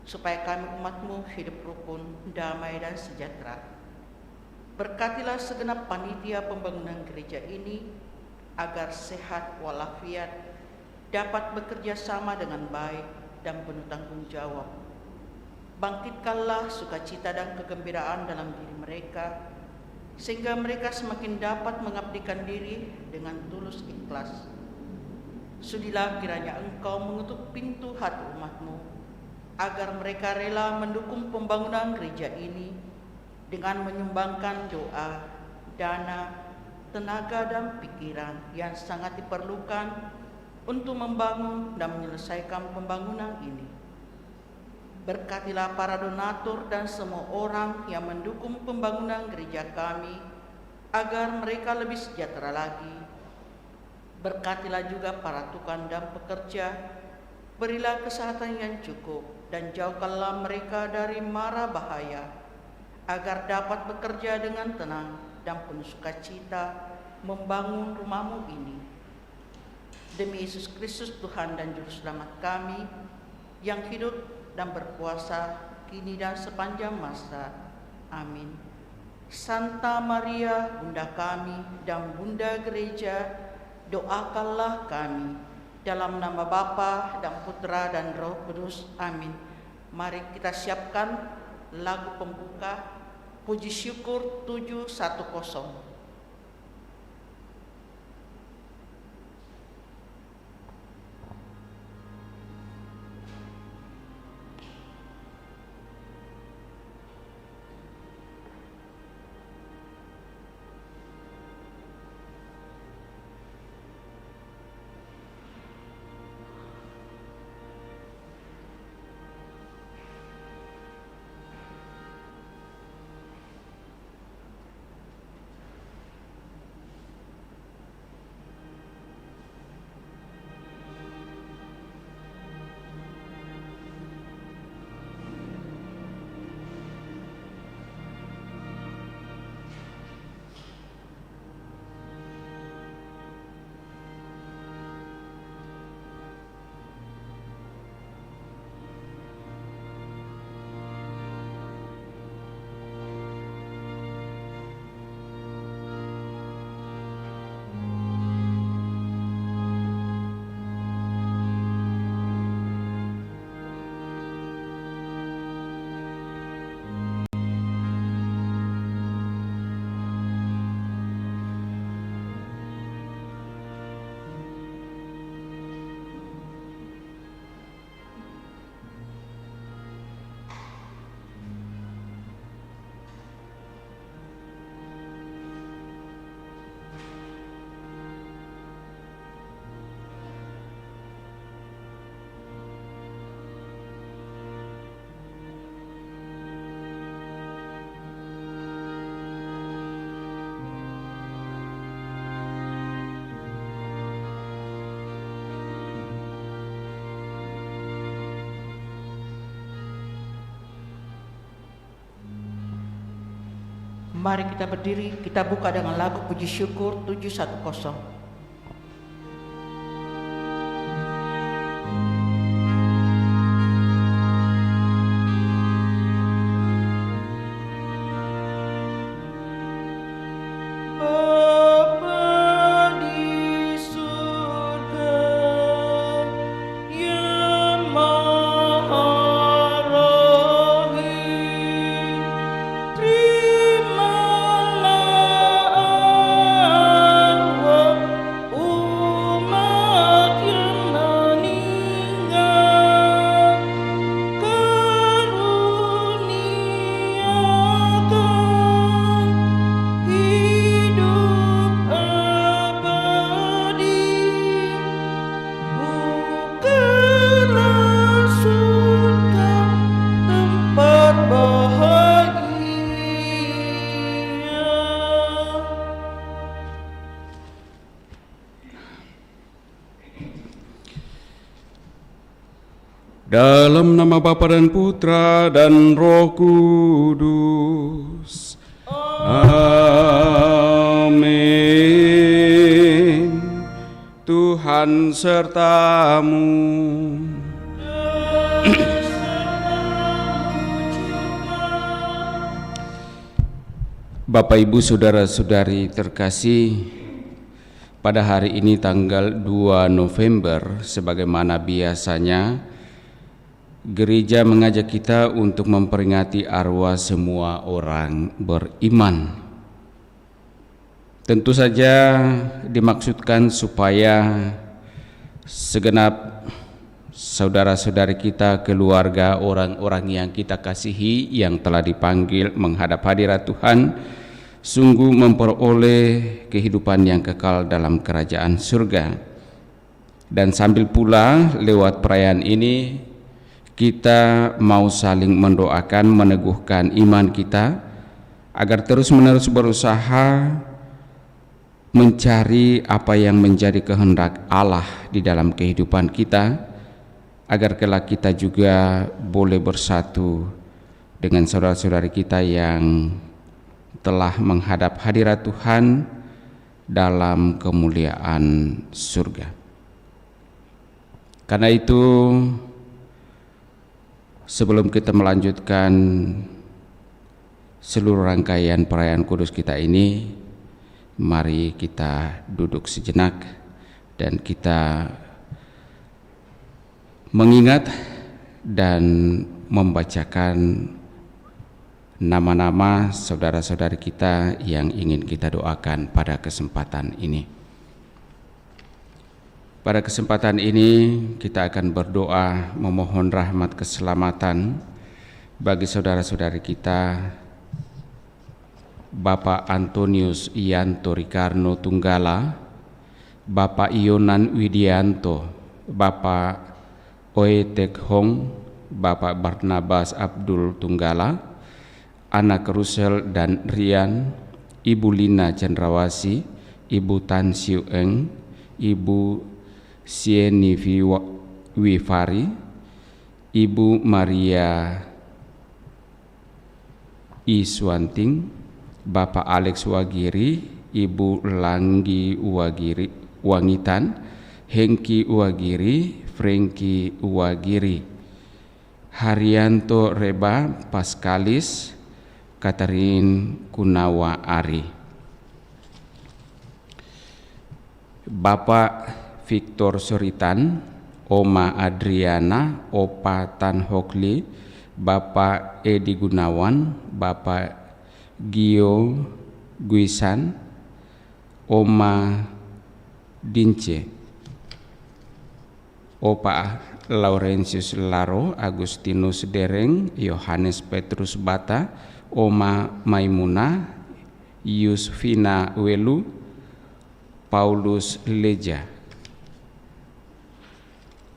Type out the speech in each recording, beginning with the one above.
supaya kami umat-Mu hidup rukun, damai, dan sejahtera. Berkatilah segenap panitia pembangunan gereja ini, agar sehat walafiat, dapat bekerja sama dengan baik dan penuh tanggung jawab. Bangkitkanlah sukacita dan kegembiraan dalam diri mereka, sehingga mereka semakin dapat mengabdikan diri dengan tulus ikhlas. Sudilah kiranya Engkau mengetuk pintu hati umat-Mu, agar mereka rela mendukung pembangunan gereja ini dengan menyumbangkan doa, dana, tenaga, dan pikiran yang sangat diperlukan untuk membangun dan menyelesaikan pembangunan ini. Berkatilah para donatur dan semua orang yang mendukung pembangunan gereja kami, agar mereka lebih sejahtera lagi. Berkatilah juga para tukang dan pekerja, berilah kesehatan yang cukup, dan jauhkanlah mereka dari mara bahaya, agar dapat bekerja dengan tenang dan penuh sukacita membangun rumah-Mu ini. Demi Yesus Kristus Tuhan dan Juru Selamat kami, yang hidup dan berkuasa kini dan sepanjang masa. Amin. Santa Maria, Bunda kami dan Bunda Gereja, doakanlah kami. Dalam nama Bapa dan Putra dan Roh Kudus. Amin. Mari kita siapkan lagu pembuka, Puji Syukur 710. Mari kita berdiri, kita buka dengan lagu Puji Syukur 710. Dalam nama Bapa dan Putra dan Roh Kudus. Amin. Tuhan sertamu. Bapak Ibu saudara-saudari terkasih, pada hari ini tanggal 2 November sebagaimana biasanya gereja mengajak kita untuk memperingati arwah semua orang beriman. Tentu saja dimaksudkan supaya segenap saudara-saudari kita, keluarga, orang-orang yang kita kasihi yang telah dipanggil menghadap hadirat Tuhan sungguh memperoleh kehidupan yang kekal dalam kerajaan surga. Dan sambil pula lewat perayaan ini kita mau saling mendoakan, meneguhkan iman kita agar terus-menerus berusaha mencari apa yang menjadi kehendak Allah di dalam kehidupan kita, agar kelak kita juga boleh bersatu dengan saudara-saudari kita yang telah menghadap hadirat Tuhan dalam kemuliaan surga. Karena itu, sebelum kita melanjutkan seluruh rangkaian perayaan kudus kita ini, mari kita duduk sejenak dan kita mengingat dan membacakan nama-nama saudara-saudari kita yang ingin kita doakan pada kesempatan ini. Pada kesempatan ini kita akan berdoa memohon rahmat keselamatan bagi saudara-saudari kita Bapak Antonius Ianto Ricarno Tunggala, Bapak Ionan Widianto, Bapak Oe Tek Hong, Bapak Barnabas Abdul Tunggala, anak Rusel dan Rian, Ibu Lina Cendrawasi, Ibu Tan Siu Eng, Ibu Sieni Wifari, Ibu Maria Iswanting, Bapak Alex Wagiri, Ibu Langgi Wangitan, Hengki Wagiri, Franky Wagiri, Haryanto Reba Paskalis, Catherine Kunawa Ari, Bapak Victor Suritan, Oma Adriana, Opa Tan Hokli, Bapak Edi Gunawan, Bapak Gio Guisan, Oma Dince, Opa Laurentius Laro, Agustinus Dereng, Yohanes Petrus Bata, Oma Maimuna, Yusfina Welu, Paulus Leja,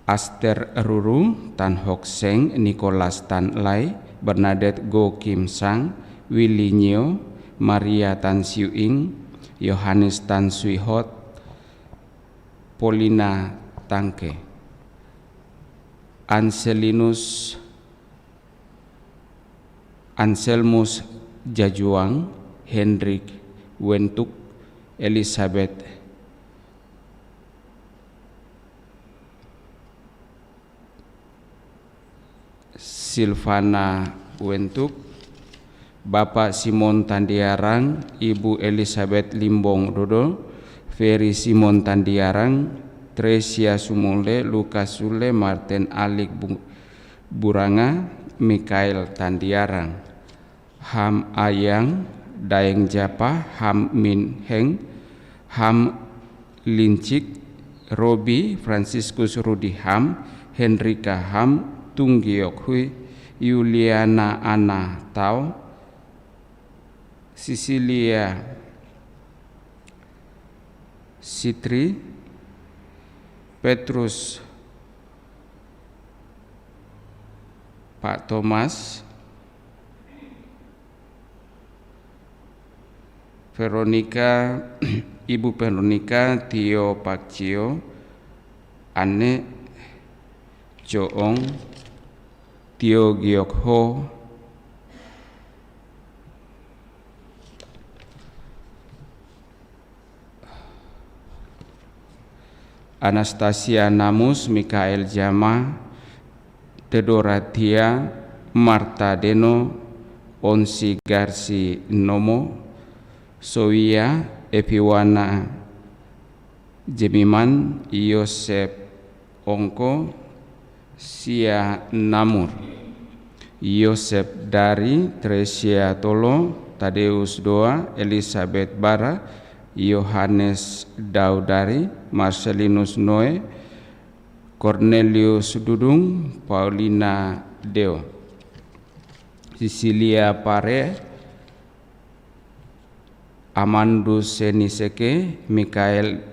Aster Ruru, Tan Hok Seng, Nicholas Tan Lai, Bernadette Go Kim Sang, Willy Nyo, Maria Tan Siu Ing, Yohanes Tan Sui Hot, Polina Tangke, Anselmus Jajuang, Hendrik Wentuk, Elizabeth Silvana Wentuk, Bapak Simon Tandiarang, Ibu Elizabeth Limbong Dodo, Ferry Simon Tandiarang, Tresia Sumule, Lukas Sule, Martin Alik Buranga, Mikael Tandiarang, Ham Ayang, Daeng Japa, Ham Min Heng, Ham Lincik, Robi, Franciscus Rudi Ham, Henrika Ham, Tung Giok Hui, Yuliana Ana Tau, Sisilia Sitri, Petrus Pak Thomas, Veronica, Ibu Veronica, Tio Pakcio, Ane Joong, Tio Giok Ho, Anastasia Namus, Mikael Jama, Tedoratia, Marta Deno, Onsi Garsi Nomo, Soia Epiwana Jemiman, Yosep Ongko, Sia Namur, Yosep Dari, Tresia Tolo, Tadeus Doa, Elizabeth Bara, Yohanes Daudari, Marcelinus Noe, Cornelius Dudung, Paulina Deo, Cecilia Pare, Amandus Seniseke, Mikael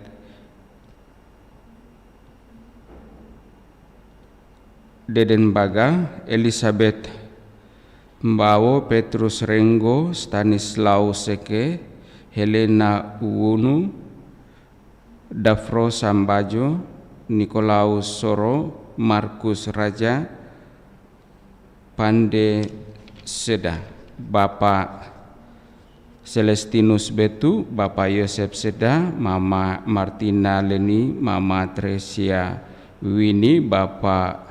Dedenbaga, Elizabeth Mbawo, Petrus Renggo, Stanislaw Seke, Helena Uunu, Dafro Sambajo, Nikolaus Soro, Markus Raja, Pande Seda, Bapak Celestinus Betu, Bapak Yosef Seda, Mama Martina Leni, Mama Tresia Wini, Bapak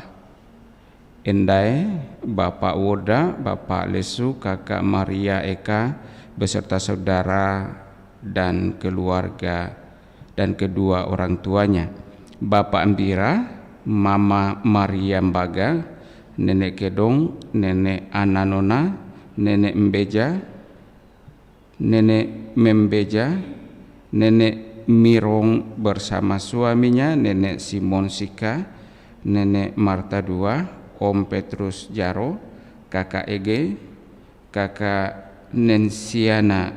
Endai, Bapak Woda, Bapak Lesu, Kakak Maria Eka, beserta saudara dan keluarga dan kedua orang tuanya. Bapak Ambira, Mama Maria Mbaga, Nenek Kedong, Nenek Ananona, Nenek Mbeja, Nenek Membeja, Nenek Mirong bersama suaminya, Nenek Simon Sika, Nenek Marta II, Om Petrus Jaro, Kakak Ege, Kakak Nensiana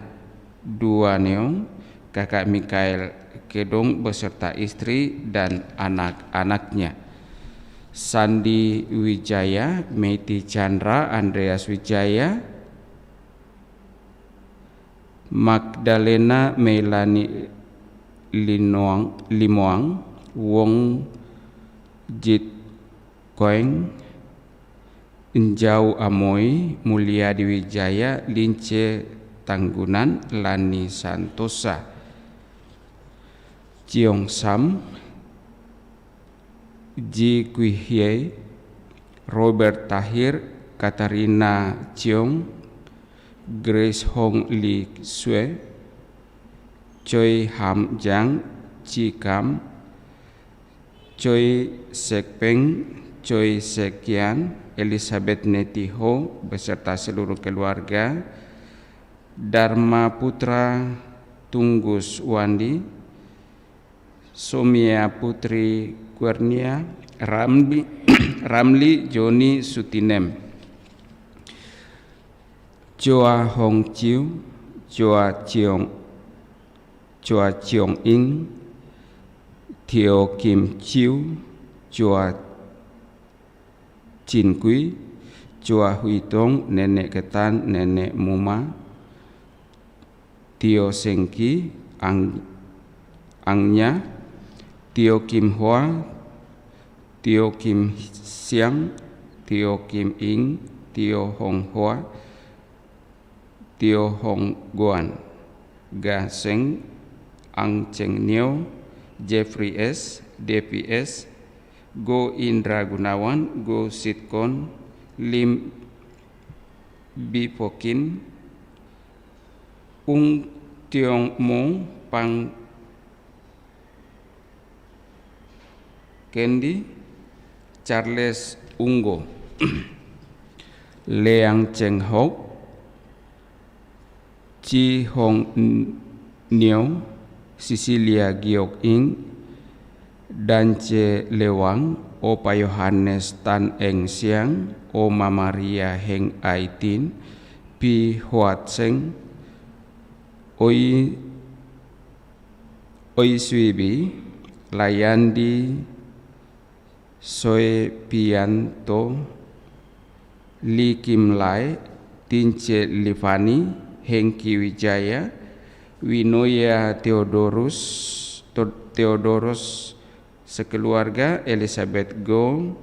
Duaneong, Kakak Mikael Kedong beserta istri dan anak-anaknya. Sandi Wijaya, Meti Chandra, Andreas Wijaya, Magdalena Melani Limoang, Wong Jit Koeng, Njau Amoy, Mulyadi Wijaya, Lince Tanggunan, Lani Santosa, Jiong Sam, Ji Kuihye, Robert Tahir, Katarina Chiong, Grace Hong Lee Sue, Choi Ham Jang, Chi Kam, Choi Sekpeng, Choi Sekian, Elizabeth Netiho beserta seluruh keluarga, Dharma Putra Tunggus Wandi, Somia Putri Kurnia, Ramli Joni Sutinem, Joa Hong Chiu, Joa Chiong Ing, Theo Kim Chiu, Joa Chin Kui, Chua Hui Tong, Nenek Ketan, Nenek Muma, Tio Sengki, Angnya, Tio Kim Hoa, Tio Kim Siang, Tio Kim Ing, Tio Hong Hoa, Tio Hong Guan, Ga Seng, Ang Cheng Nio, Jeffrey S, DPS, Go Indra Gunawan, Go Sitkon, Lim Bipokin, Ung Tiong Mo, Pang Kendi, Charles Ungo, Leang Cheng Hok, Chi Hong Niu, Cecilia Giok Ing, Dance Lewang, Opa Yohanes Tan Eng Siang, Oma Maria Heng Aitin, Pi Huat Seng, Oi Suibi, Layandi Soe Pianto, Li Kim Lai, Tince Livani, Hengki Wijaya, Winoya Theodorus sekeluarga, Elizabeth Go,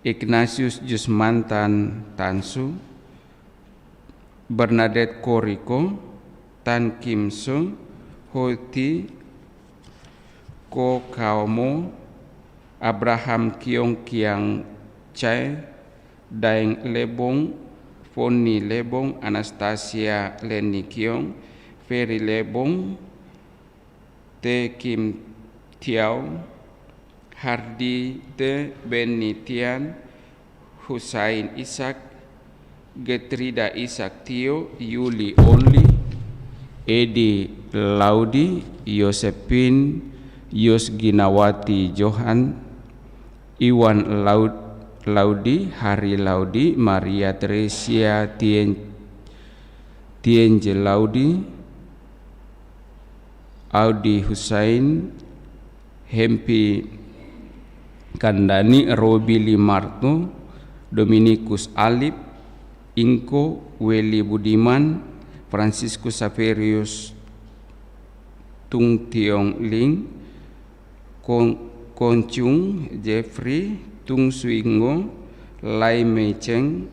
Ignatius Jusmantan Tansu, Bernadette Koriko, Tan Kim So, Hoti Ko Kaumo, Abraham Kiong Kiang Chai, Daeng Lebong, Foni Lebong, Anastasia Leni Kiong, Ferry Lebong, T. Kim Tiao, Hardi T. Benitian, Husain Ishak, Getrida Ishak Tio, Yuli Only, Edi Laudi, Yosepin, Yos Ginawati Johan, Iwan Laudi, Hari Laudi, Maria Teresia Tienje Laudi, Audi Husain, Hempi Kandani, Robi Limarto, Dominikus Alip, Inko, Weli Budiman, Franciscus Saverius Tung Tiong Ling, Koncung Jeffrey, Tung Suingo, Lai Mei Cheng,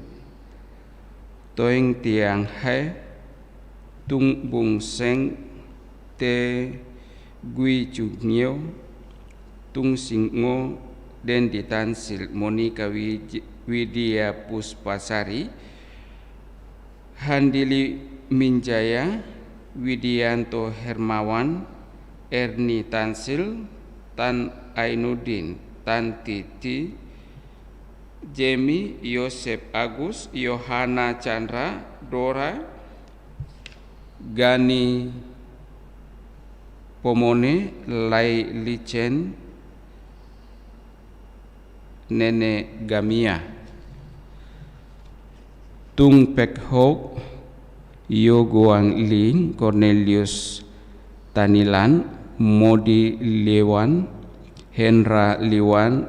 Toeng Tiang Hai, Tung Bung Seng, Te Gui Chunyo, Tung Singo, Dendi Tansil, Monika Widya Puspasari, Handili Minjaya, Widianto Hermawan, Erni Tansil, Tan Ainudin, Tan Titi, Jemi, Yosep Agus, Yohana Chandra, Dora, Gani Pomone, Lai Licen, Nene Gamia, Tung Pek Hok, Yo Goang Ling, Cornelius Tanilan, Modi Lewan, Hendra Liwan,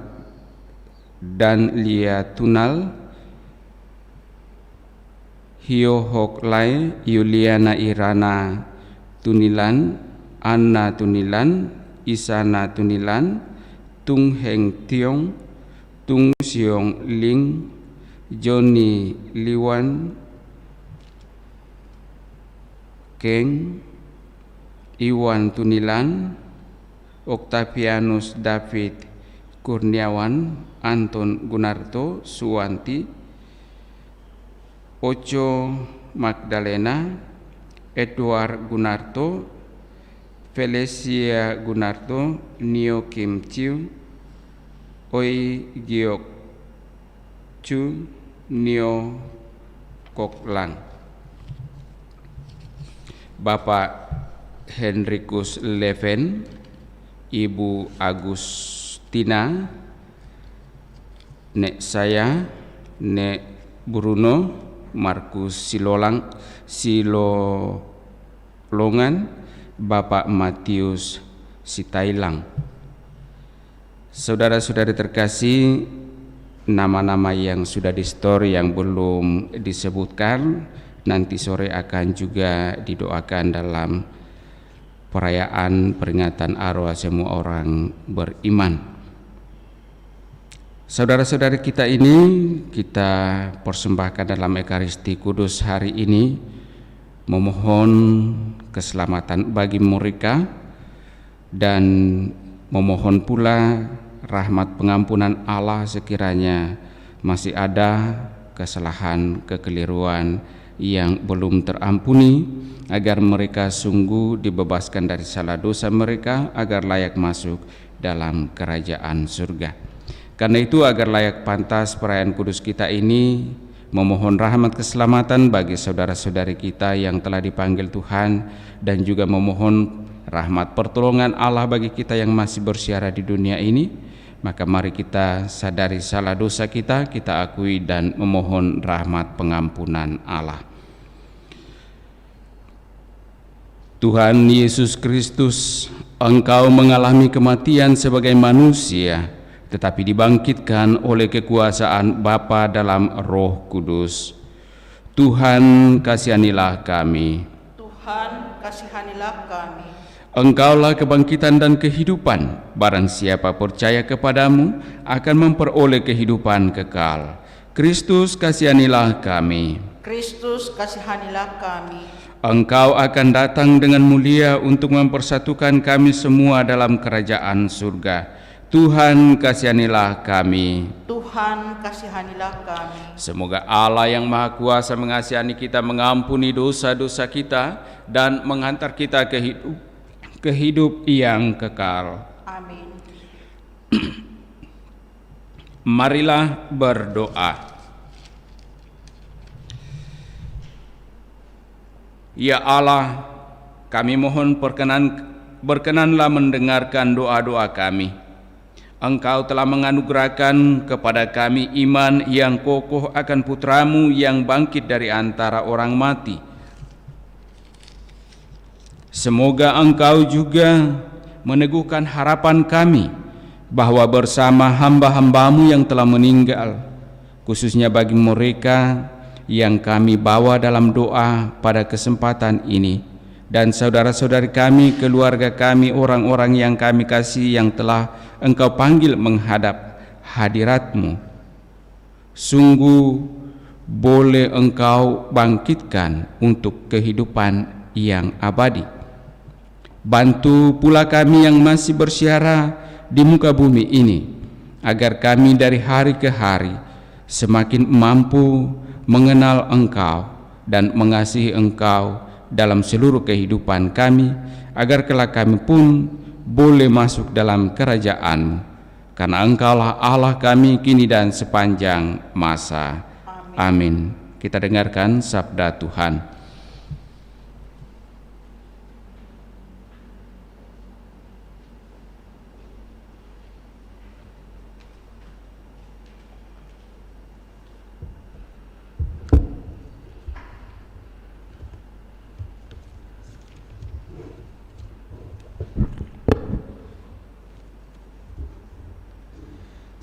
Dan Lia Tunal, Hio Hok Lai, Yuliana Irana Tunilan, Anna Tunilan, Isana Tunilan, Tung Heng Tiong, Tung Siong Ling, Johnny Liwan, Keng, Iwan Tunilan, Octavianus David Kurniawan, Anton Gunarto, Suwanti, Ocho Magdalena, Edward Gunarto, Felicia Gunarto, Nio Kim Chiu, Oi Giok Chu, Nio Kok Lang. Bapak Henrikus Leven, Ibu Agustina, Nek saya, Nek Bruno, Markus Silolongan, Bapak Matius Sitailang. Saudara-saudari terkasih, nama-nama yang sudah di store yang belum disebutkan nanti sore akan juga didoakan dalam perayaan peringatan arwah semua orang beriman. Saudara-saudari kita ini kita persembahkan dalam Ekaristi Kudus hari ini, memohon keselamatan bagi mereka dan memohon pula rahmat pengampunan Allah sekiranya masih ada kesalahan, kekeliruan yang belum terampuni, agar mereka sungguh dibebaskan dari salah dosa mereka, agar layak masuk dalam kerajaan surga. Karena itu agar layak pantas perayaan kudus kita ini, memohon rahmat keselamatan bagi saudara-saudari kita yang telah dipanggil Tuhan, dan juga memohon rahmat pertolongan Allah bagi kita yang masih bersiara di dunia ini. Maka mari kita sadari salah dosa kita, kita akui dan memohon rahmat pengampunan Allah. Tuhan Yesus Kristus, Engkau mengalami kematian sebagai manusia, tetapi dibangkitkan oleh kekuasaan Bapa dalam Roh Kudus. Tuhan, kasihanilah kami. Tuhan, kasihanilah kami. Engkaulah kebangkitan dan kehidupan. Barang siapa percaya kepadamu akan memperoleh kehidupan kekal. Kristus, kasihanilah kami. Kristus, kasihanilah kami. Engkau akan datang dengan mulia untuk mempersatukan kami semua dalam kerajaan surga. Tuhan kasihanilah kami. Tuhan kasihanilah kami. Semoga Allah yang Maha Kuasa mengasihani kita, mengampuni dosa-dosa kita, dan menghantar kita ke hidup yang kekal. Amin. Marilah berdoa. Ya Allah, kami mohon berkenanlah mendengarkan doa-doa kami. Engkau telah menganugerahkan kepada kami iman yang kokoh akan Putramu yang bangkit dari antara orang mati. Semoga Engkau juga meneguhkan harapan kami bahwa bersama hamba-hamba-Mu yang telah meninggal, khususnya bagi mereka yang kami bawa dalam doa pada kesempatan ini, dan saudara-saudari kami, keluarga kami, orang-orang yang kami kasih yang telah Engkau panggil menghadap hadirat-Mu, sungguh boleh Engkau bangkitkan untuk kehidupan yang abadi. Bantu pula kami yang masih bersiara di muka bumi ini, agar kami dari hari ke hari semakin mampu mengenal Engkau dan mengasihi Engkau dalam seluruh kehidupan kami, agar kelak kami pun boleh masuk dalam kerajaan-Mu, karena Engkaulah Allah kami kini dan sepanjang masa. Amin. Kita dengarkan sabda Tuhan.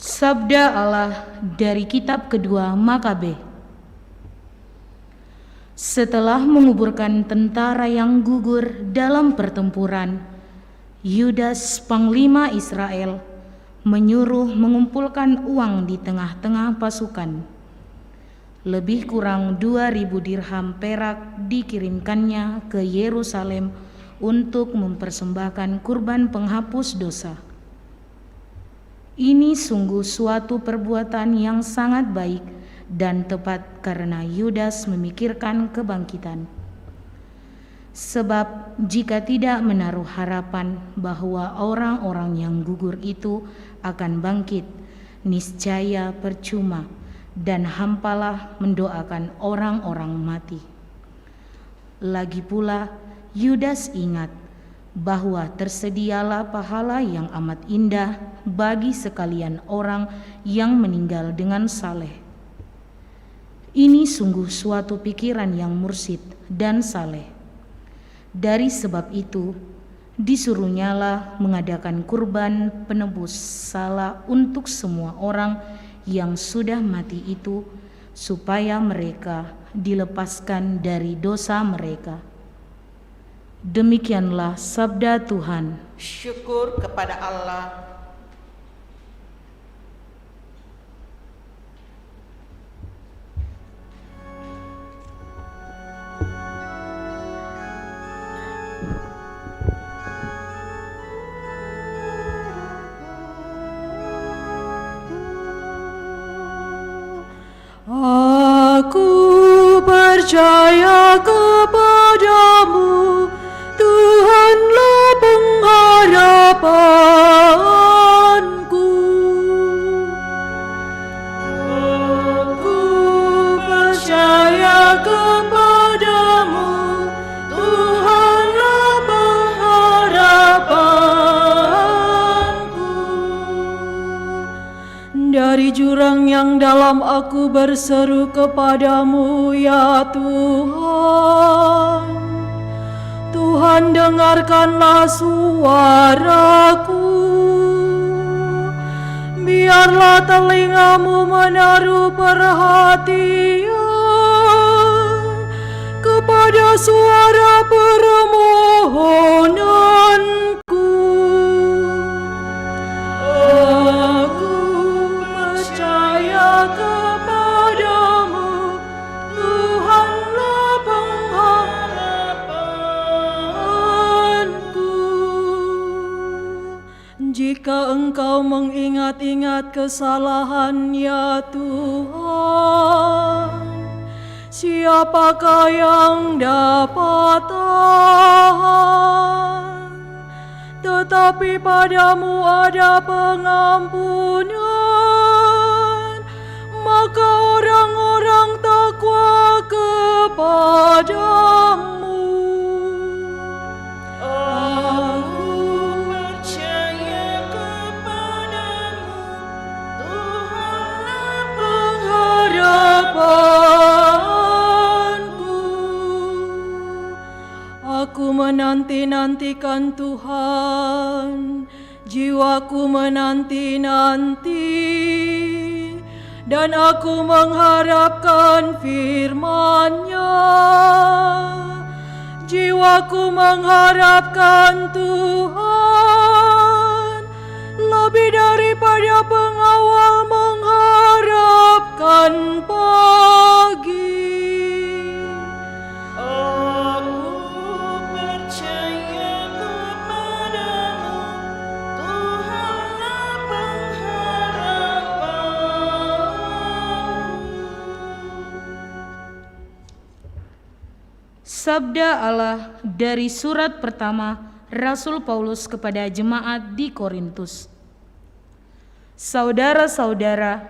Sabda Allah dari kitab kedua Makabe. Setelah menguburkan tentara yang gugur dalam pertempuran, Yudas panglima Israel menyuruh mengumpulkan uang di tengah-tengah pasukan. Lebih kurang 2.000 dirham perak dikirimkannya ke Yerusalem untuk mempersembahkan kurban penghapus dosa. Ini sungguh suatu perbuatan yang sangat baik dan tepat karena Yudas memikirkan kebangkitan. Sebab jika tidak menaruh harapan bahwa orang-orang yang gugur itu akan bangkit, niscaya percuma dan hampalah mendoakan orang-orang mati. Lagi pula Yudas ingat bahwa tersedialah pahala yang amat indah bagi sekalian orang yang meninggal dengan saleh. Ini sungguh suatu pikiran yang mursyid dan saleh. Dari sebab itu, disuruhnyalah mengadakan kurban penebus salah untuk semua orang yang sudah mati itu, supaya mereka dilepaskan dari dosa mereka. Demikianlah sabda Tuhan. Syukur kepada Allah. Aku percaya kepadamu, Tuhanlah pengharapanku. Aku percaya kepadamu, Tuhanlah pengharapanku. Dari jurang yang dalam aku berseru kepadamu, ya Tuhan. Tuhan, dengarkanlah suaraku. Biarlah telingamu menaruh perhatian kepada suara permohonanku. Aku percaya kepadamu, Tuhanlah pengharapanku. Jika Engkau Engkau mengingat-ingat kesalahan ya Tuhan, siapakah yang dapat tahan? Tetapi padamu ada pengampunan, maka orang-orang takwa kepadamu. Aku percaya kepadamu, Tuhanlah pengharapanku. Aku menanti-nantikan Tuhan, jiwaku menanti-nanti, dan aku mengharapkan firman-Nya. Jiwaku mengharapkan Tuhan, lebih daripada pengawal mengharapkan pagi. Aku percaya kepadamu, Tuhanlah pengharapanku. Sabda Allah dari surat pertama Rasul Paulus kepada jemaat di Korintus. Saudara-saudara,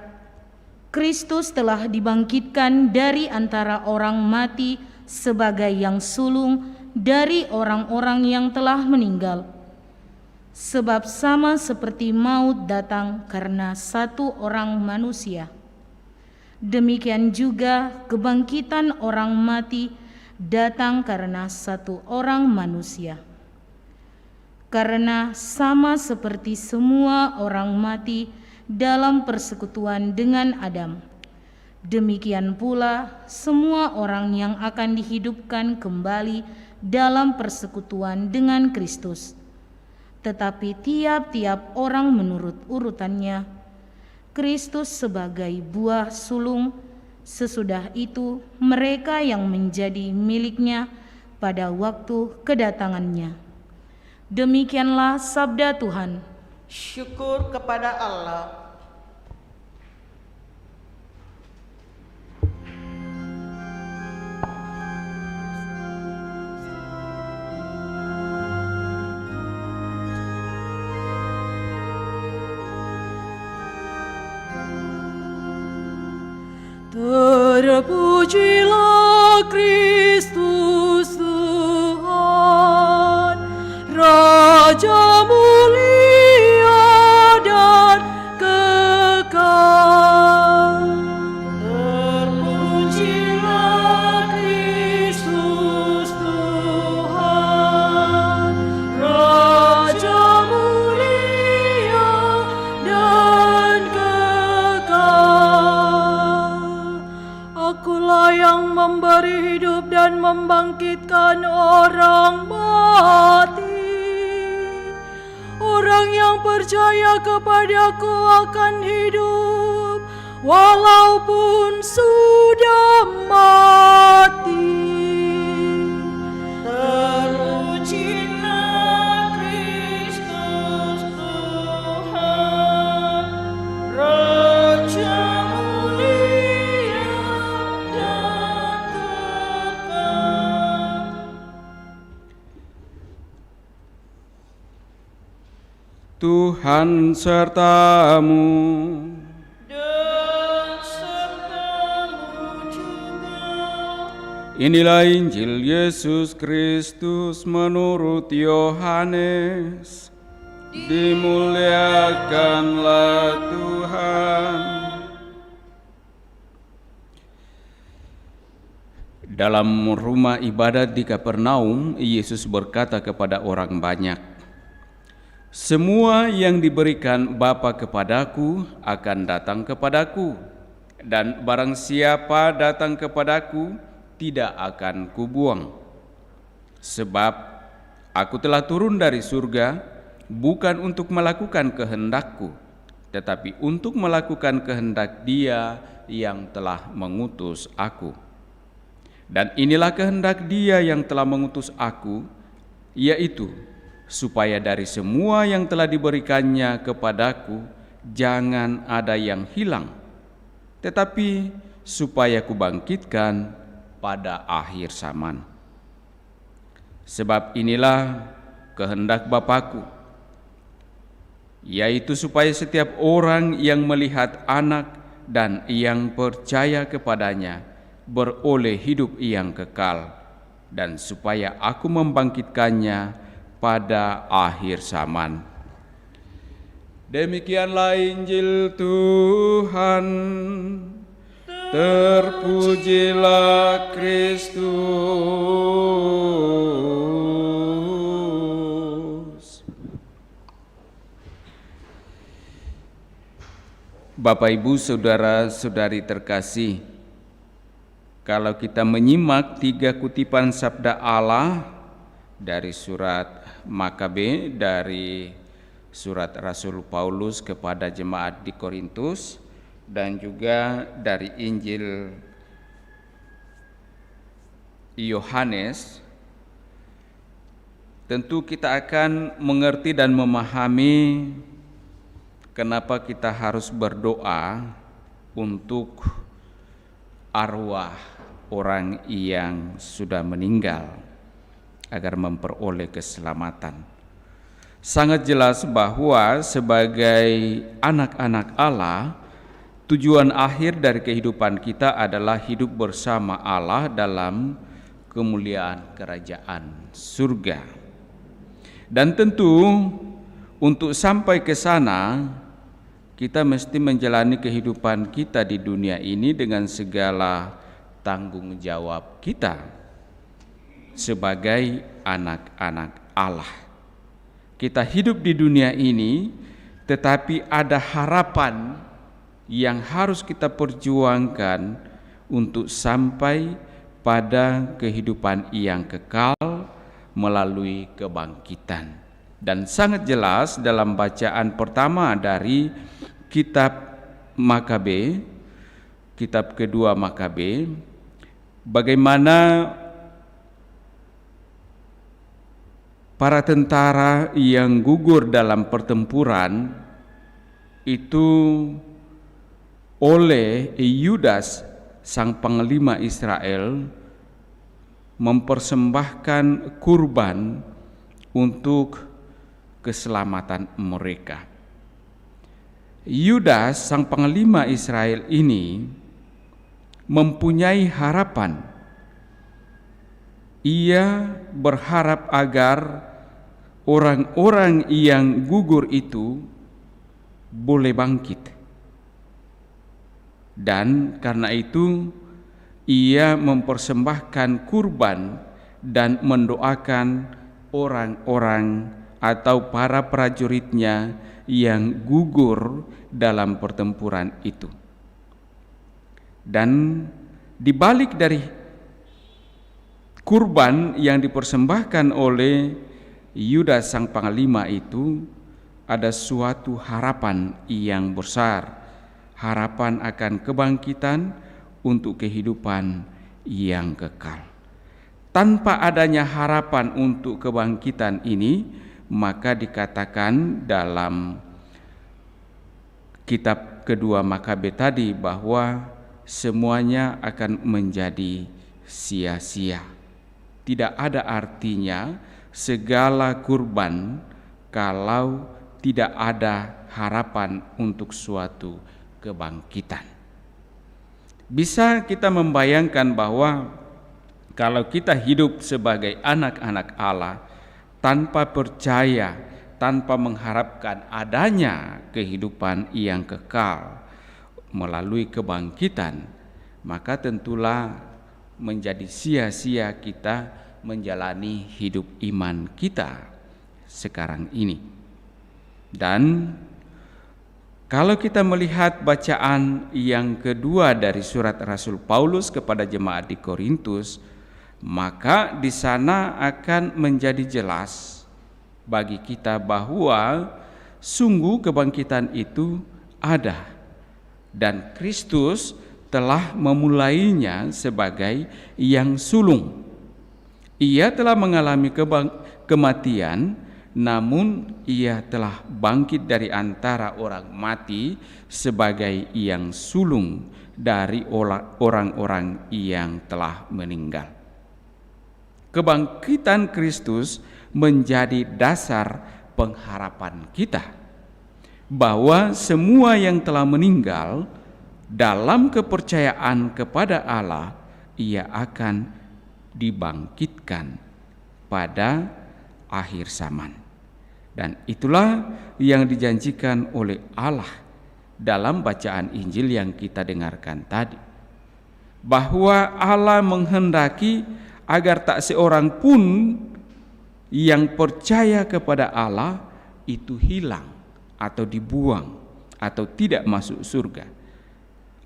Kristus telah dibangkitkan dari antara orang mati sebagai yang sulung dari orang-orang yang telah meninggal. Sebab sama seperti maut datang karena satu orang manusia, demikian juga kebangkitan orang mati datang karena satu orang manusia. Karena sama seperti semua orang mati dalam persekutuan dengan Adam, demikian pula semua orang yang akan dihidupkan kembali dalam persekutuan dengan Kristus. Tetapi tiap-tiap orang menurut urutannya, Kristus sebagai buah sulung, sesudah itu mereka yang menjadi miliknya pada waktu kedatangannya. Demikianlah sabda Tuhan. Syukur kepada Allah. Terpujilah Kristus Tuhan, Raja mulia dan kekal. Terpujilah Kristus Tuhan, Raja mulia dan kekal. Akulah yang memberi hidup dan membangkitkan orang mati. Orang yang percaya kepadaku akan hidup walaupun sudah mati. Terpujilah Kristus Tuhan, Raja mulia dan kekal. Tuhan sertamu. Dan sertamu juga. Inilah Injil Yesus Kristus menurut Yohanes. Dimuliakanlah Tuhan. Dalam rumah ibadat di Kapernaum, Yesus berkata kepada orang banyak, "Semua yang diberikan Bapa kepadaku akan datang kepadaku, dan barang siapa datang kepadaku tidak akan kubuang. Sebab aku telah turun dari surga bukan untuk melakukan kehendakku, tetapi untuk melakukan kehendak Dia yang telah mengutus aku. Dan inilah kehendak Dia yang telah mengutus aku, yaitu supaya dari semua yang telah diberikannya kepadaku jangan ada yang hilang, tetapi supaya kubangkitkan pada akhir zaman. Sebab inilah kehendak Bapa-Ku, yaitu supaya setiap orang yang melihat Anak dan yang percaya kepadanya beroleh hidup yang kekal, dan supaya Aku membangkitkannya pada akhir zaman. Demikianlah Injil Tuhan. Terpujilah Kristus. Bapak, Ibu, saudara-saudari terkasih, kalau kita menyimak 3 kutipan sabda Allah dari surat Makabe, dari surat Rasul Paulus kepada jemaat di Korintus, dan juga dari Injil Yohanes, tentu kita akan mengerti dan memahami kenapa kita harus berdoa untuk arwah orang yang sudah meninggal agar memperoleh keselamatan. Sangat jelas bahwa sebagai anak-anak Allah, tujuan akhir dari kehidupan kita adalah hidup bersama Allah dalam kemuliaan kerajaan surga. Dan tentu untuk sampai ke sana, kita mesti menjalani kehidupan kita di dunia ini dengan segala tanggung jawab kita sebagai anak-anak Allah. Kita hidup di dunia ini, tetapi ada harapan yang harus kita perjuangkan untuk sampai pada kehidupan yang kekal melalui kebangkitan. Dan sangat jelas dalam bacaan pertama dari kitab Makabe, kitab kedua Makabe, bagaimana para tentara yang gugur dalam pertempuran itu oleh Yudas, sang panglima Israel, mempersembahkan kurban untuk keselamatan mereka. Yudas, sang panglima Israel ini, mempunyai harapan. Ia berharap agar orang-orang yang gugur itu boleh bangkit. Dan karena itu ia mempersembahkan kurban dan mendoakan orang-orang atau para prajuritnya yang gugur dalam pertempuran itu. Dan di balik dari kurban yang dipersembahkan oleh Yudas sang panglima itu ada suatu harapan yang besar. Harapan akan kebangkitan untuk kehidupan yang kekal. Tanpa adanya harapan untuk kebangkitan ini, maka dikatakan dalam kitab kedua Makabe tadi bahwa semuanya akan menjadi sia-sia. Tidak ada artinya segala kurban kalau tidak ada harapan untuk suatu kebangkitan. Bisa kita membayangkan bahwa kalau kita hidup sebagai anak-anak Allah tanpa percaya, tanpa mengharapkan adanya kehidupan yang kekal melalui kebangkitan, maka tentulah menjadi sia-sia kita menjalani hidup iman kita sekarang ini. Dan kalau kita melihat bacaan yang kedua dari surat Rasul Paulus kepada jemaat di Korintus, maka di sana akan menjadi jelas bagi kita bahwa sungguh kebangkitan itu ada dan Kristus telah memulainya sebagai yang sulung. Ia telah mengalami kematian namun ia telah bangkit dari antara orang mati sebagai yang sulung dari orang-orang yang telah meninggal. Kebangkitan Kristus menjadi dasar pengharapan kita bahwa semua yang telah meninggal dalam kepercayaan kepada Allah, ia akan dibangkitkan pada akhir zaman. Dan itulah yang dijanjikan oleh Allah dalam bacaan Injil yang kita dengarkan tadi, bahwa Allah menghendaki agar tak seorang pun yang percaya kepada Allah itu hilang atau dibuang atau tidak masuk surga.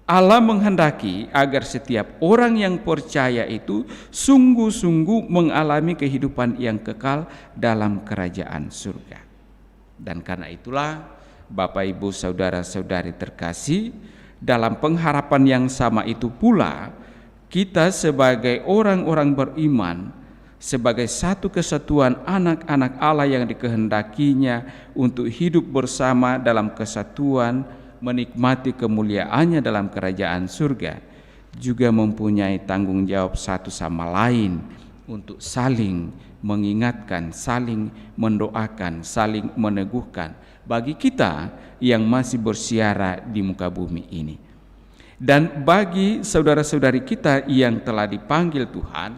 Allah menghendaki agar setiap orang yang percaya itu sungguh-sungguh mengalami kehidupan yang kekal dalam kerajaan surga. Dan karena itulah Bapak Ibu saudara-saudari terkasih, dalam pengharapan yang sama itu pula kita sebagai orang-orang beriman, sebagai satu kesatuan anak-anak Allah yang dikehendakinya untuk hidup bersama dalam kesatuan, menikmati kemuliaannya dalam kerajaan surga, juga mempunyai tanggung jawab satu sama lain untuk saling mengingatkan, saling mendoakan, saling meneguhkan bagi kita yang masih bersiara di muka bumi ini. Dan bagi saudara-saudari kita yang telah dipanggil Tuhan,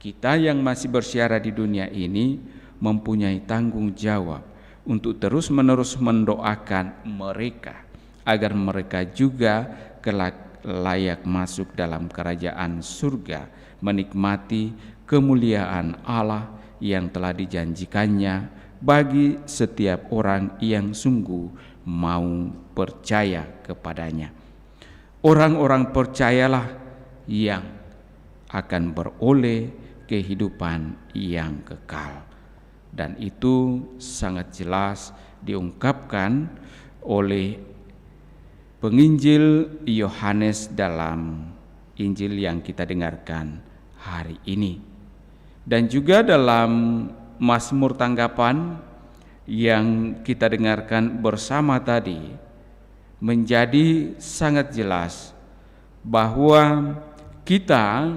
kita yang masih bersiara di dunia ini mempunyai tanggung jawab untuk terus-menerus mendoakan mereka agar mereka juga kelak layak masuk dalam kerajaan surga, menikmati kemuliaan Allah yang telah dijanjikannya bagi setiap orang yang sungguh mau percaya kepadanya. Orang-orang percayalah yang akan beroleh kehidupan yang kekal. Dan itu sangat jelas diungkapkan oleh penginjil Yohanes dalam Injil yang kita dengarkan hari ini. Dan juga dalam Mazmur tanggapan yang kita dengarkan bersama tadi, menjadi sangat jelas bahwa kita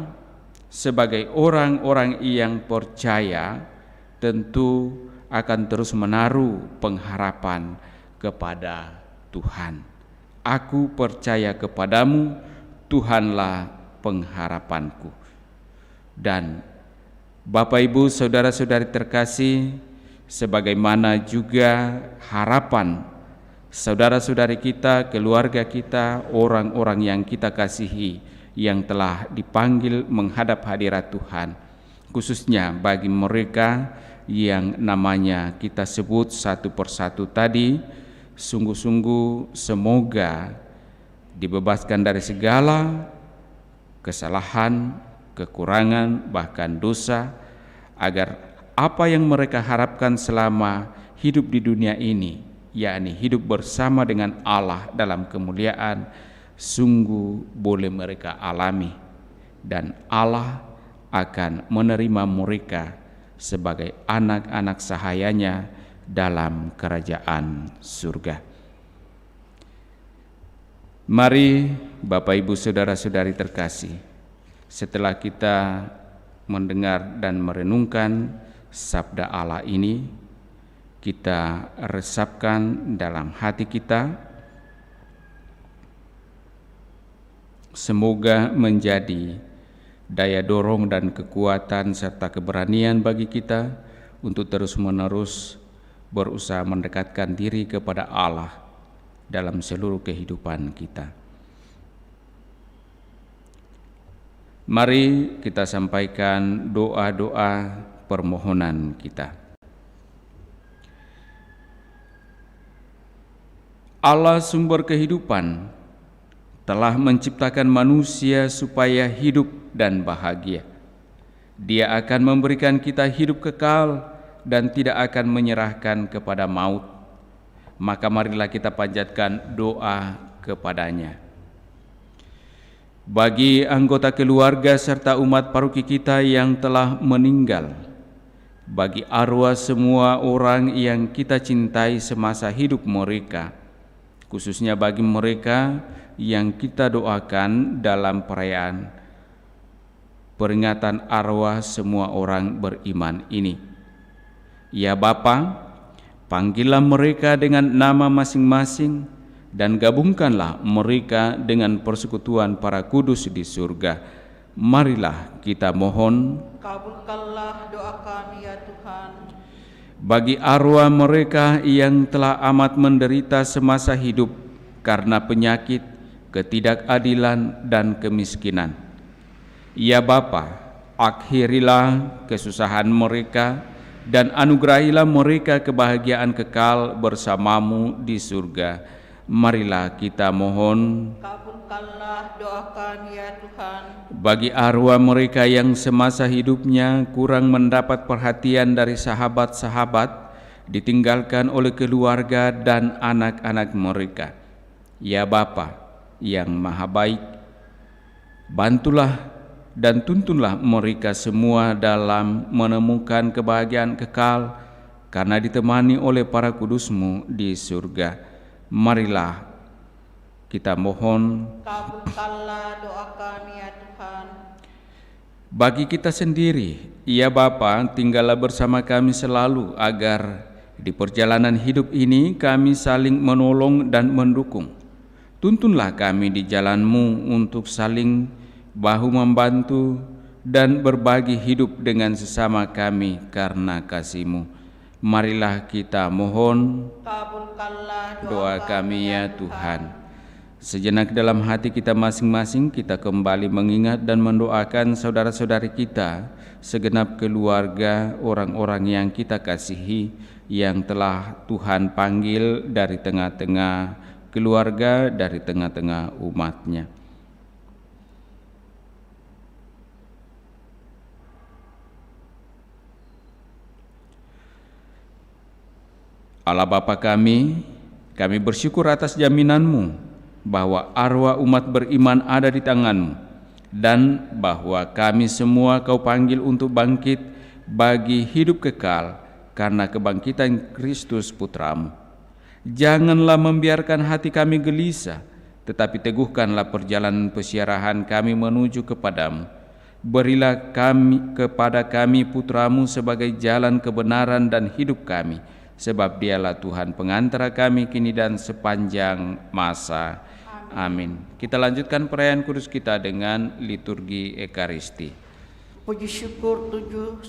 sebagai orang-orang yang percaya tentu akan terus menaruh pengharapan kepada Tuhan. Aku percaya kepadamu, Tuhanlah pengharapanku. Dan Bapak Ibu saudara-saudari terkasih, sebagaimana juga harapan saudara-saudari kita, keluarga kita, orang-orang yang kita kasihi yang telah dipanggil menghadap hadirat Tuhan, khususnya bagi mereka yang namanya kita sebut satu persatu tadi, sungguh-sungguh semoga dibebaskan dari segala kesalahan, kekurangan, bahkan dosa, agar apa yang mereka harapkan selama hidup di dunia ini, yakni hidup bersama dengan Allah dalam kemuliaan, sungguh boleh mereka alami, dan Allah akan menerima mereka sebagai anak-anak sahayanya dalam kerajaan surga. Mari Bapak Ibu saudara-saudari terkasih, setelah kita mendengar dan merenungkan sabda Allah ini, kita resapkan dalam hati kita, semoga menjadi daya dorong dan kekuatan serta keberanian bagi kita untuk terus-menerus berusaha mendekatkan diri kepada Allah dalam seluruh kehidupan kita. Mari kita sampaikan doa-doa permohonan kita. Allah sumber kehidupan telah menciptakan manusia supaya hidup dan bahagia. Dia akan memberikan kita hidup kekal dan tidak akan menyerahkan kepada maut. Maka marilah kita panjatkan doa kepadanya. Bagi anggota keluarga serta umat paroki kita yang telah meninggal, bagi arwah semua orang yang kita cintai semasa hidup mereka, khususnya bagi mereka yang kita doakan dalam perayaan peringatan arwah semua orang beriman ini. Ya Bapa, panggillah mereka dengan nama masing-masing dan gabungkanlah mereka dengan persekutuan para kudus di surga. Marilah kita mohon. Kabulkanlah doa kami ya Tuhan. Bagi arwah mereka yang telah amat menderita semasa hidup karena penyakit, ketidakadilan, dan kemiskinan. Ya Bapa, akhirilah kesusahan mereka dan anugerahilah mereka kebahagiaan kekal bersamamu di surga. Marilah kita mohon. Kabulkanlah doa kami ya Tuhan. Bagi arwah mereka yang semasa hidupnya kurang mendapat perhatian dari sahabat-sahabat, ditinggalkan oleh keluarga dan anak-anak mereka. Ya Bapa yang Maha Baik, bantulah dan tuntunlah mereka semua dalam menemukan kebahagiaan kekal karena ditemani oleh para kudus-Mu di surga. Marilah kita mohon. Kabulkanlah doa kami ya Tuhan. Bagi kita sendiri, ya Bapa, tinggallah bersama kami selalu agar di perjalanan hidup ini kami saling menolong dan mendukung. Tuntunlah kami di jalan-Mu untuk saling bahu-membantu dan berbagi hidup dengan sesama kami karena kasih-Mu. Marilah kita mohon. Kabulkanlah Doa kami ya Tuhan. Sejenak dalam hati kita masing-masing, kita kembali mengingat dan mendoakan saudara-saudari kita, segenap keluarga, orang-orang yang kita kasihi, yang telah Tuhan panggil dari tengah-tengah keluarga, dari tengah-tengah umat-Nya. Allah Bapa kami bersyukur atas jaminan-Mu bahwa arwah umat beriman ada di tangan-Mu, dan bahwa kami semua Kau panggil untuk bangkit bagi hidup kekal karena kebangkitan Kristus Putra-Mu. Janganlah membiarkan hati kami gelisah, tetapi teguhkanlah perjalanan pesiarahan kami menuju kepadamu. Berilah kepada kami Putra-Mu sebagai jalan kebenaran dan hidup kami, sebab Dialah Tuhan pengantara kami kini dan sepanjang masa. Amin. Kita lanjutkan perayaan kudus kita dengan liturgi Ekaristi. Puji syukur 715.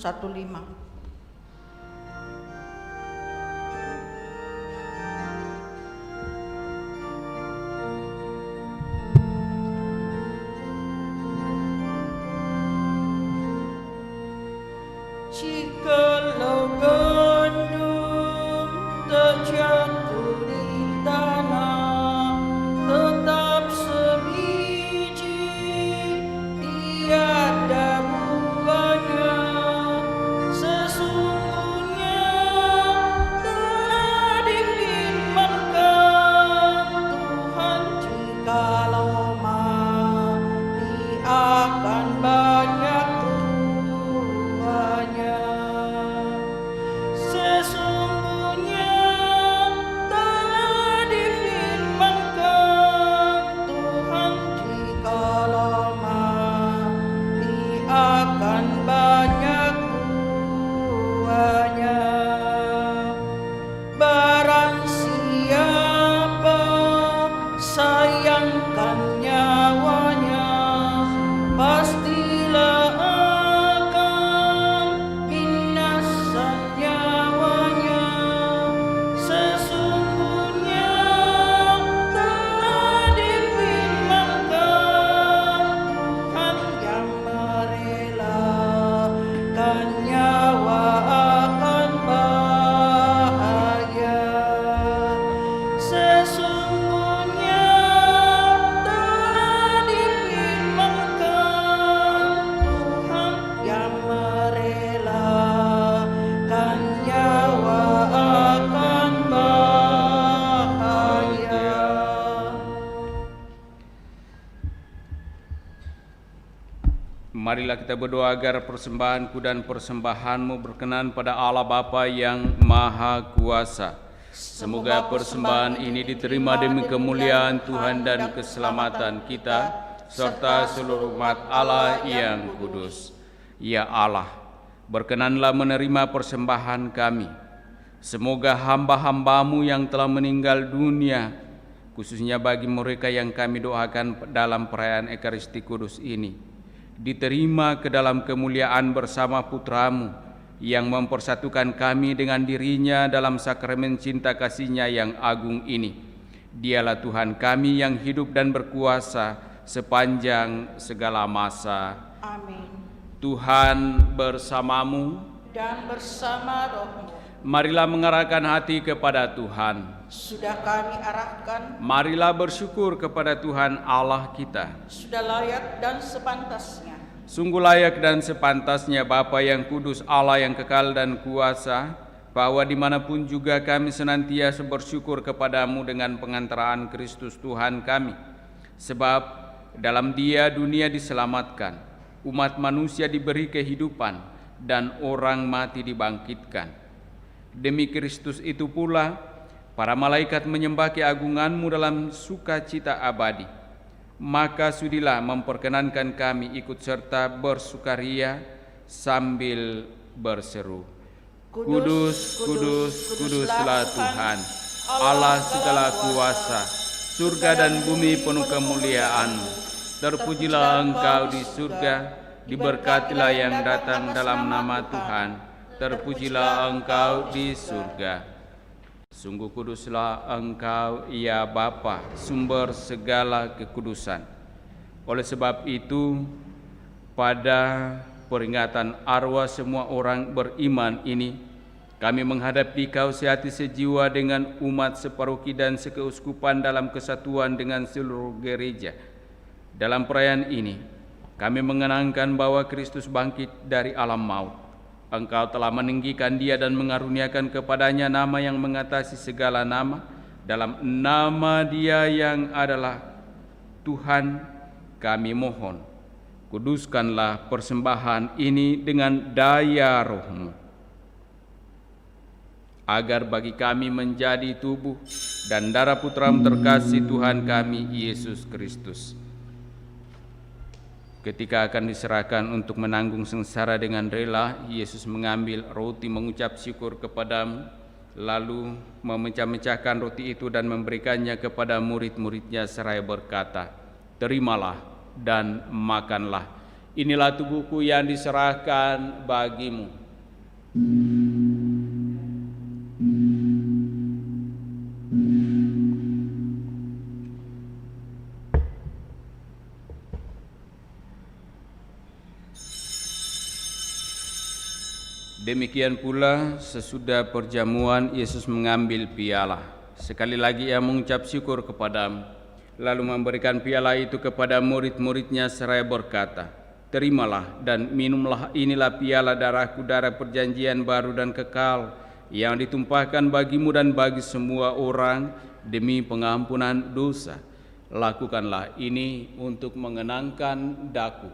Jikalau gandum terjatuh di tanah, tetap sebiji, tiada buahnya. Sesungguhnya telah difirmankan Tuhan, jikalau mati akan banyak buahnya. Sesungguhnya telah difirmankan Tuhan, jikalau mati akan banyak buahnya. Barang siapa sayangkan nyawanya, pasti Marilah kita berdoa agar persembahanku dan persembahanmu berkenan pada Allah Bapa yang Maha Kuasa. Semoga persembahan ini diterima demi kemuliaan Tuhan dan keselamatan kita, serta seluruh umat Allah yang kudus. Ya Allah, berkenanlah menerima persembahan kami. Semoga hamba-hambamu yang telah meninggal dunia, khususnya bagi mereka yang kami doakan dalam perayaan Ekaristi Kudus ini, diterima ke dalam kemuliaan bersama Putramu yang mempersatukan kami dengan dirinya dalam sakramen cinta kasih-Nya yang agung ini. Dialah Tuhan kami yang hidup dan berkuasa sepanjang segala masa. Amin. Tuhan bersamamu Dan bersama rohmu. Marilah mengarahkan hati kepada Tuhan. Sudah kami arahkan, Marilah bersyukur kepada Tuhan Allah kita. sudah layak dan sepantasnya. Sungguh layak dan sepantasnya Bapa yang kudus, Allah yang kekal dan kuasa, bahwa dimanapun juga kami senantiasa bersyukur kepadamu dengan pengantaraan Kristus Tuhan kami. Sebab dalam Dia dunia diselamatkan, umat manusia diberi kehidupan, dan orang mati dibangkitkan. Demi Kristus itu pula, para malaikat menyembah keagungan-Mu dalam sukacita abadi. Maka sudilah memperkenankan kami ikut serta bersukaria sambil berseru, Kudus, kudus, kuduslah Tuhan, Allah segala kuasa, surga dan bumi penuh kemuliaan-Mu. Terpujilah Engkau di surga, diberkatilah yang datang dalam nama Tuhan, terpujilah Engkau di surga. Sungguh kuduslah Engkau, ya Bapa, sumber segala kekudusan. Oleh sebab itu, pada peringatan arwah semua orang beriman ini, kami menghadap Dikau sehati sejiwa dengan umat separoki dan sekeuskupan dalam kesatuan dengan seluruh gereja. Dalam perayaan ini, kami mengenangkan bahwa Kristus bangkit dari alam maut. Engkau telah meninggikan Dia dan mengaruniakan kepadanya nama yang mengatasi segala nama. Dalam nama Dia yang adalah Tuhan, kami mohon, kuduskanlah persembahan ini dengan daya Roh-Mu, agar bagi kami menjadi tubuh dan darah Putra-Mu terkasih Tuhan kami, Yesus Kristus. Ketika akan diserahkan untuk menanggung sengsara dengan rela, Yesus mengambil roti, mengucap syukur kepadamu, lalu memecah-mecahkan roti itu dan memberikannya kepada murid-muridnya seraya berkata, Terimalah dan makanlah. Inilah tubuhku yang diserahkan bagimu. Demikian pula sesudah perjamuan Yesus mengambil piala. Sekali lagi Ia mengucap syukur kepadamu, lalu memberikan piala itu kepada murid-muridnya seraya berkata, Terimalah dan minumlah, inilah piala darahku, darah perjanjian baru dan kekal, yang ditumpahkan bagimu dan bagi semua orang demi pengampunan dosa. Lakukanlah ini untuk mengenangkan daku.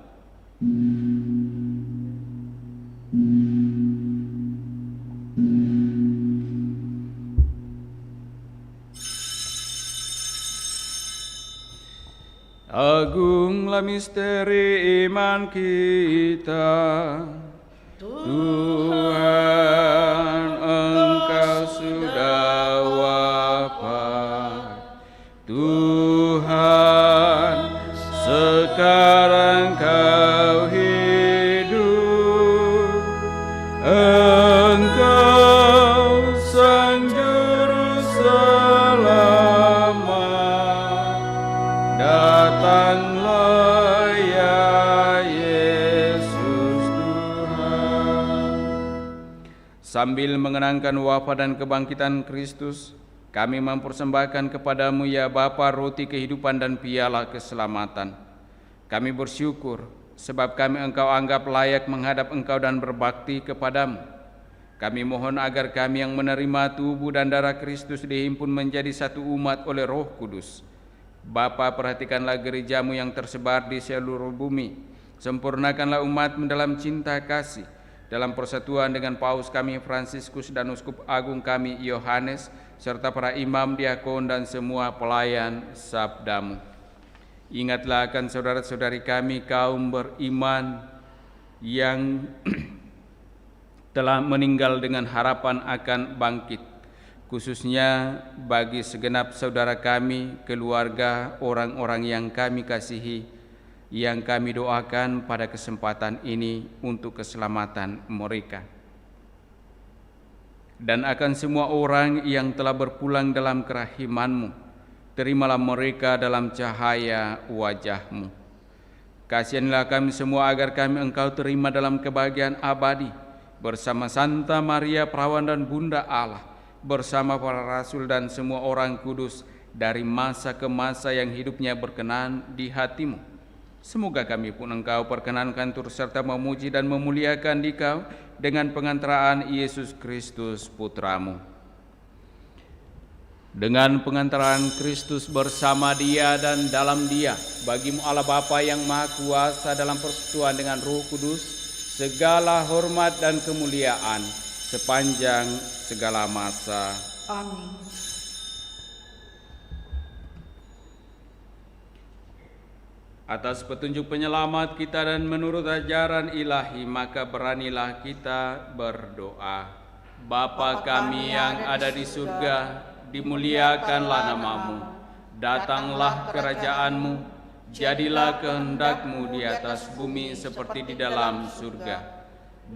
Agunglah misteri iman kita, Tuhan, Engkau sudah wafat. Tuhan, sekarang Kau hidup. Engkau Sang Juru Selamat. Datanglah ya Yesus Tuhan. Sambil mengenangkan wafat dan kebangkitan Kristus, kami mempersembahkan kepadamu ya Bapa roti kehidupan dan piala keselamatan. Kami bersyukur sebab kami Engkau anggap layak menghadap Engkau dan berbakti kepadamu. Kami mohon agar kami yang menerima tubuh dan darah Kristus dihimpun menjadi satu umat oleh Roh Kudus. Bapa, perhatikanlah gerejamu yang tersebar di seluruh bumi. Sempurnakanlah umat-Mu dalam cinta kasih, dalam persatuan dengan Paus kami Fransiskus dan Uskup Agung kami Yohanes, serta para imam, diakon, dan semua pelayan sabda-Mu. Ingatlah akan saudara-saudari kami kaum beriman yang telah meninggal dengan harapan akan bangkit, khususnya bagi segenap saudara kami, keluarga, orang-orang yang kami kasihi, yang kami doakan pada kesempatan ini untuk keselamatan mereka. Dan akan semua orang yang telah berpulang dalam kerahiman-Mu, terimalah mereka dalam cahaya wajah-Mu. Kasihanlah kami semua agar kami Engkau terima dalam kebahagiaan abadi, bersama Santa Maria Perawan dan Bunda Allah, bersama para rasul dan semua orang kudus, dari masa ke masa yang hidupnya berkenan di hati-Mu. Semoga kami pun Engkau perkenankan turut serta memuji dan memuliakan Dikau dengan pengantaraan Yesus Kristus Putra-Mu. Dengan pengantaran Kristus bersama Dia dan dalam Dia, bagi-Mu Allah Bapa yang Maha Kuasa dalam persekutuan dengan Roh Kudus, segala hormat dan kemuliaan sepanjang segala masa. Amin. Atas petunjuk penyelamat kita dan menurut ajaran ilahi, maka beranilah kita berdoa. Bapa kami yang ada di surga, dimuliakanlah nama-Mu, datanglah kerajaan-Mu, jadilah kehendak-Mu di atas bumi seperti di dalam surga.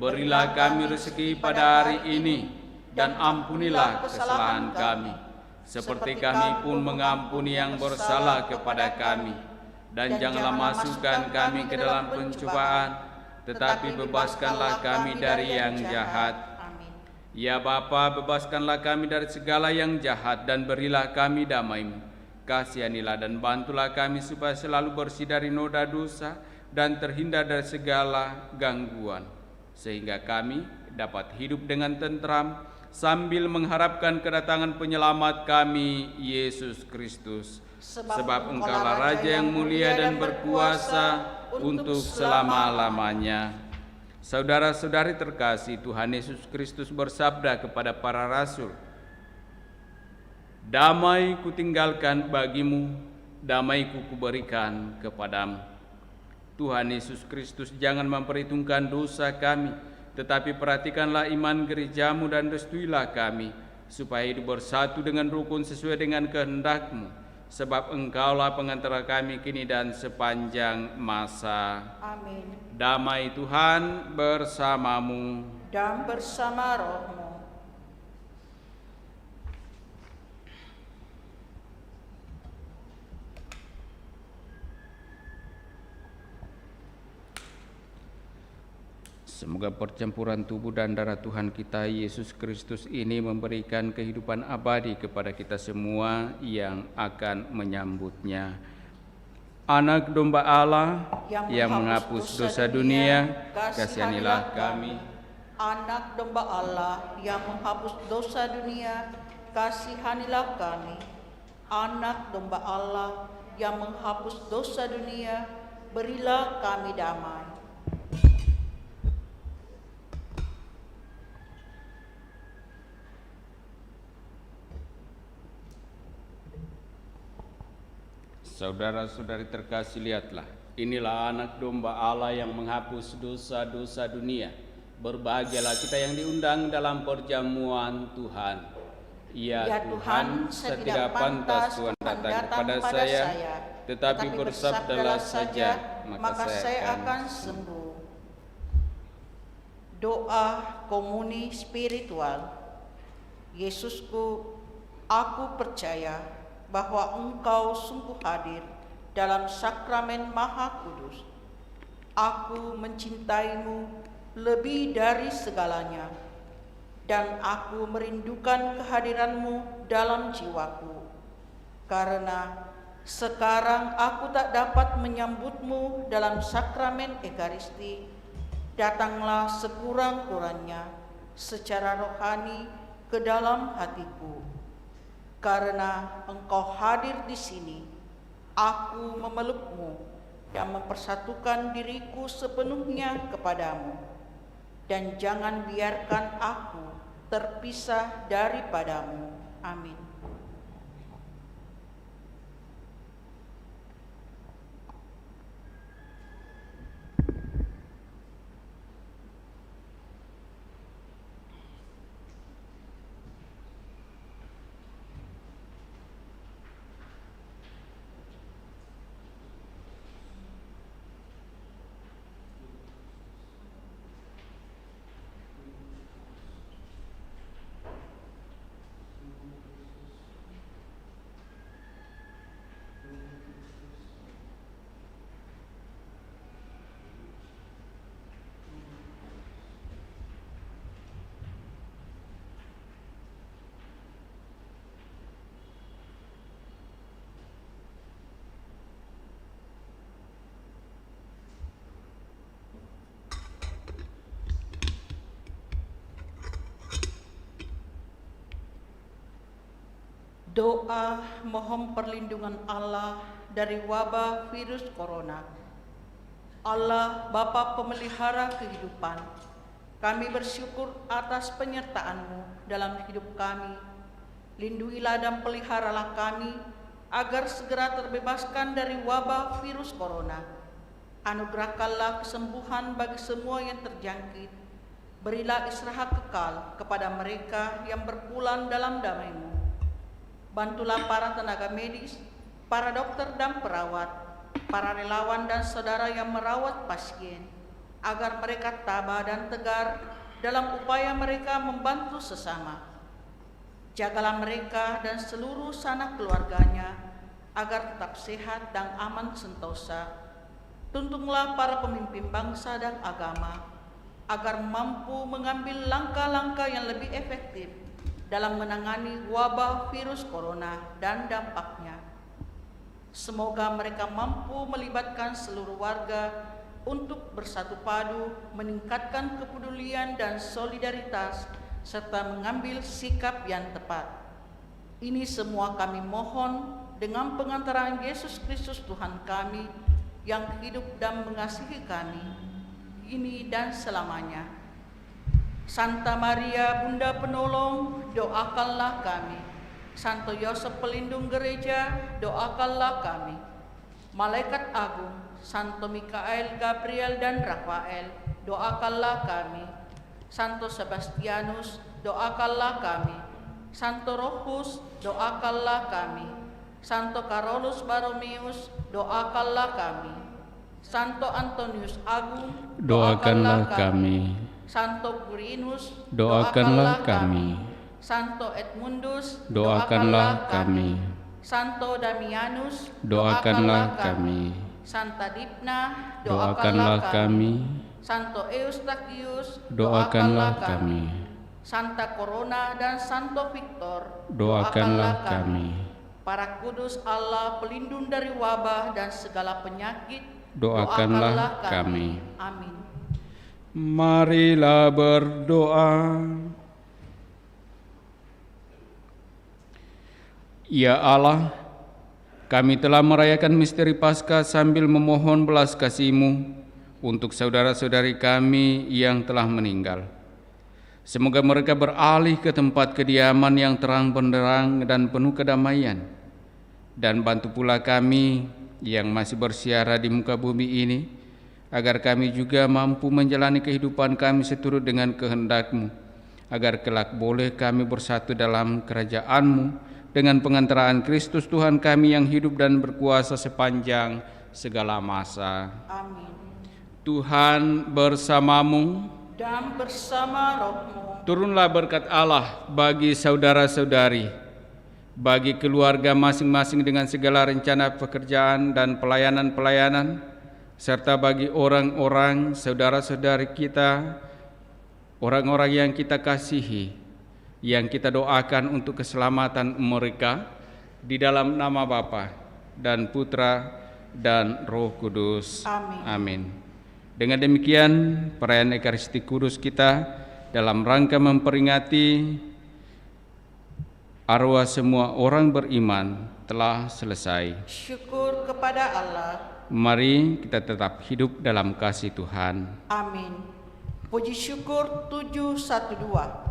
Berilah kami rezeki pada hari ini, dan ampunilah kesalahan kami, seperti kami pun mengampuni yang bersalah kepada kami. Dan janganlah masukkan kami ke dalam pencobaan, tetapi bebaskanlah kami dari yang jahat. Ya Bapa, bebaskanlah kami dari segala yang jahat dan berilah kami damai-Mu. Kasihanilah dan bantulah kami supaya selalu bersih dari noda dosa dan terhindar dari segala gangguan, sehingga kami dapat hidup dengan tentram sambil mengharapkan kedatangan penyelamat kami, Yesus Kristus. Sebab Engkaulah Raja yang mulia dan berkuasa untuk selama-lamanya. Saudara-saudari terkasih, Tuhan Yesus Kristus bersabda kepada para rasul, "Damai kutinggalkan bagimu, damai-Ku kuberikan kepadamu." Tuhan Yesus Kristus jangan memperhitungkan dosa kami, tetapi perhatikanlah iman gereja-Mu dan restuilah kami, supaya hidup bersatu dengan rukun sesuai dengan kehendak-Mu. Sebab Engkaulah pengantara kami kini dan sepanjang masa. Amin. Damai Tuhan bersamamu. Dan bersama roh-Mu. Semoga percampuran tubuh dan darah Tuhan kita Yesus Kristus ini memberikan kehidupan abadi kepada kita semua yang akan menyambutnya. Anak domba Allah yang menghapus dosa dunia, kasihanilah kami. Anak domba Allah yang menghapus dosa dunia, kasihanilah kami. Anak domba Allah yang menghapus dosa dunia, berilah kami damai. Saudara-saudari terkasih, lihatlah, inilah anak domba Allah yang menghapus dosa-dosa dunia. Berbahagialah kita yang diundang dalam perjamuan Tuhan. Ya Tuhan, saya tidak pantas Tuhan datang kepada saya, tetapi bersabdalah saja, maka saya akan sembuh. Doa komuni spiritual. Yesusku, aku percaya bahwa Engkau sungguh hadir dalam sakramen Maha Kudus. Aku mencintaimu lebih dari segalanya, dan aku merindukan kehadiranmu dalam jiwaku. Karena sekarang aku tak dapat menyambutmu dalam sakramen Ekaristi, datanglah sekurang-kurangnya secara rohani ke dalam hatiku. Karena Engkau hadir di sini, aku memelukmu dan mempersatukan diriku sepenuhnya kepadamu, dan jangan biarkan aku terpisah daripadamu. Amin. Doa mohon perlindungan Allah dari wabah virus corona. Allah, Bapa pemelihara kehidupan, kami bersyukur atas penyertaan-Mu dalam hidup kami. Lindungilah dan peliharalah kami agar segera terbebaskan dari wabah virus corona. Anugerahkanlah kesembuhan bagi semua yang terjangkit. Berilah istirahat kekal kepada mereka yang berpulang dalam damai-Mu. Bantulah para tenaga medis, para dokter dan perawat, para relawan dan saudara yang merawat pasien, agar mereka tabah dan tegar dalam upaya mereka membantu sesama. Jagalah mereka dan seluruh sanak keluarganya, agar tetap sehat dan aman sentosa. Tuntunlah para pemimpin bangsa dan agama, agar mampu mengambil langkah-langkah yang lebih efektif dalam menangani wabah virus corona dan dampaknya. Semoga mereka mampu melibatkan seluruh warga untuk bersatu padu, meningkatkan kepedulian dan solidaritas, serta mengambil sikap yang tepat. Ini semua kami mohon dengan pengantaran Yesus Kristus Tuhan kami, yang hidup dan mengasihi kami, kini dan selamanya. Santa Maria, Bunda Penolong, doakanlah kami. Santo Yosef Pelindung Gereja, doakanlah kami. Malaikat Agung, Santo Mikael, Gabriel, dan Rafael, doakanlah kami. Santo Sebastianus, doakanlah kami. Santo Rohus, doakanlah kami. Santo Carolus Baromeus, doakanlah kami. Santo Antonius Agung, Doakanlah kami. Santo Quirinus, Doakanlah kami. Santo Edmundus, Doakanlah kami. Santo Damianus, Doakanlah kami. Santa Dipna, Doakanlah kami. Santo Eustachius, Doakanlah kami. Santa Corona dan Santo Victor, Doakanlah kami. Para kudus Allah, pelindung dari wabah dan segala penyakit, Doakanlah kami. Amin. Marilah berdoa. Ya Allah, kami telah merayakan misteri Paskah sambil memohon belas kasih-Mu untuk saudara-saudari kami yang telah meninggal. Semoga mereka beralih ke tempat kediaman yang terang benderang dan penuh kedamaian. Dan bantu pula kami yang masih bersiara di muka bumi ini, agar kami juga mampu menjalani kehidupan kami seturut dengan kehendak-Mu, agar kelak boleh kami bersatu dalam kerajaan-Mu dengan pengantaraan Kristus Tuhan kami yang hidup dan berkuasa sepanjang segala masa. Amin. Tuhan bersamamu Dan bersama roh-Mu. Turunlah berkat Allah bagi saudara-saudari, bagi keluarga masing-masing dengan segala rencana pekerjaan dan pelayanan-pelayanan, serta bagi orang-orang saudara-saudari kita, orang-orang yang kita kasihi, yang kita doakan untuk keselamatan mereka, di dalam nama Bapa dan Putra dan Roh Kudus. Amin. Amin. Dengan demikian, perayaan Ekaristi Kudus kita dalam rangka memperingati arwah semua orang beriman telah selesai. Syukur kepada Allah. Mari kita tetap hidup dalam kasih Tuhan. Amin. Puji syukur 712.